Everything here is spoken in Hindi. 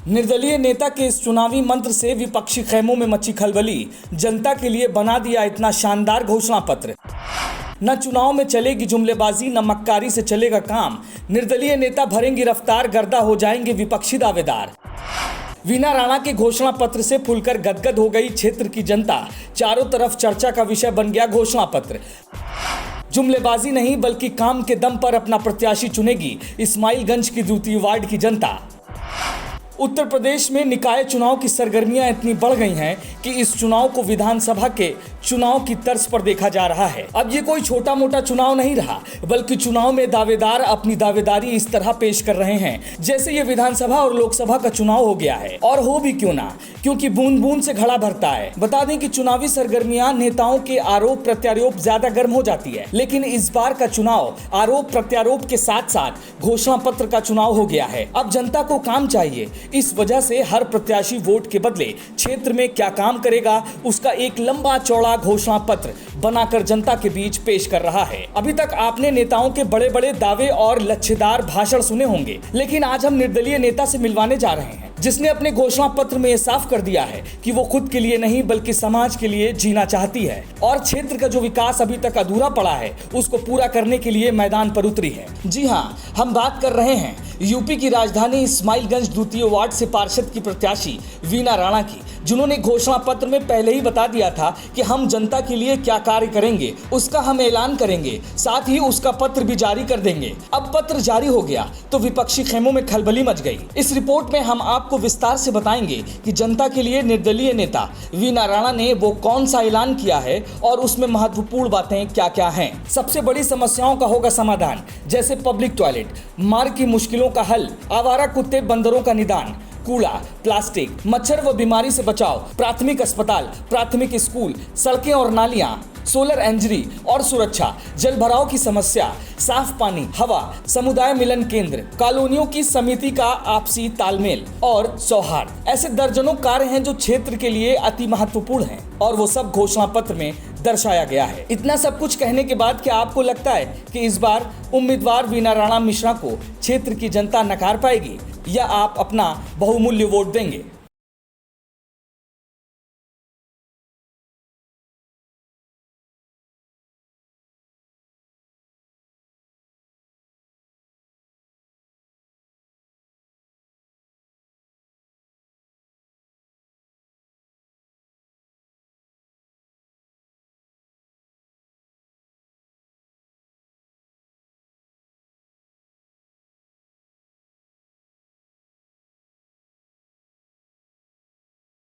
निर्दलीय नेता के इस चुनावी मंत्र से विपक्षी खेमों में मची खलबली। जनता के लिए बना दिया इतना शानदार घोषणा पत्र। न चुनाव में चलेगी जुमलेबाजी, न मक्कारी से चलेगा काम। निर्दलीय नेता भरेंगी रफ्तार, गर्दा हो जाएंगे विपक्षी दावेदार। वीना राणा के घोषणा पत्र से फुलकर गदगद हो गई क्षेत्र की जनता। चारों तरफ चर्चा का विषय बन गया घोषणा पत्र। जुमलेबाजी नहीं बल्कि काम के दम पर अपना प्रत्याशी चुनेगी इस्माइलगंज की द्वितीय वार्ड की जनता। उत्तर प्रदेश में निकाय चुनाव की सरगर्मियां इतनी बढ़ गई हैं कि इस चुनाव को विधानसभा के चुनाव की तर्ज पर देखा जा रहा है। अब ये कोई छोटा मोटा चुनाव नहीं रहा, बल्कि चुनाव में दावेदार अपनी दावेदारी इस तरह पेश कर रहे हैं जैसे ये विधानसभा और लोकसभा का चुनाव हो गया है। और हो भी क्यों ना, क्योंकि बूंद बूंद से घड़ा भरता है। बता दें कि चुनावी सरगर्मियां नेताओं के आरोप प्रत्यारोप ज्यादा गर्म हो जाती है, लेकिन इस बार का चुनाव आरोप प्रत्यारोप के साथ साथ घोषणा पत्र का चुनाव हो गया है। अब जनता को काम चाहिए। इस वजह से हर प्रत्याशी वोट के बदले क्षेत्र में क्या काम करेगा उसका एक लंबा चौड़ा घोषणा पत्र बनाकर जनता के बीच पेश कर रहा है। अभी तक आपने नेताओं के बड़े बड़े दावे और लच्छेदार भाषण सुने होंगे, लेकिन आज हम निर्दलीय नेता से मिलवाने जा रहे हैं जिसने अपने घोषणा पत्र में यह साफ कर दिया है कि वो खुद के लिए नहीं बल्कि समाज के लिए जीना चाहती है और क्षेत्र का जो विकास अभी तक अधूरा पड़ा है उसको पूरा करने के लिए मैदान पर उतरी है। जी हाँ, हम बात कर रहे हैं यूपी की राजधानी इस्माइलगंज द्वितीय वार्ड से पार्षद की प्रत्याशी वीना राणा की, जिन्होंने घोषणा पत्र में पहले ही बता दिया था कि हम जनता के लिए क्या कार्य करेंगे उसका हम ऐलान करेंगे, साथ ही उसका पत्र भी जारी कर देंगे। अब पत्र जारी हो गया तो विपक्षी खेमों में खलबली मच गई। इस रिपोर्ट में हम आपको विस्तार से बताएंगे कि जनता के लिए निर्दलीय नेता वीना राणा ने वो कौन सा ऐलान किया है और उसमें महत्वपूर्ण बातें क्या क्या हैं। सबसे बड़ी समस्याओं का होगा समाधान, जैसे पब्लिक टॉयलेट, मार्ग की मुश्किलों का हल, आवारा कुत्ते बंदरों का निदान, कूड़ा, प्लास्टिक, मच्छर व बीमारी से बचाव, प्राथमिक अस्पताल, प्राथमिक स्कूल, सड़कें और नालियां, सोलर एनर्जी और सुरक्षा, जल भराव की समस्या, साफ पानी, हवा, समुदाय मिलन केंद्र, कॉलोनियों की समिति का आपसी तालमेल और सौहार्द। ऐसे दर्जनों कार्य हैं जो क्षेत्र के लिए अति महत्वपूर्ण हैं और वो सब घोषणा पत्र में दर्शाया गया है। इतना सब कुछ कहने के बाद क्या आपको लगता है कि इस बार उम्मीदवार वीना राणा मिश्रा को क्षेत्र की जनता नकार पाएगी या आप अपना बहुमूल्य वोट देंगे?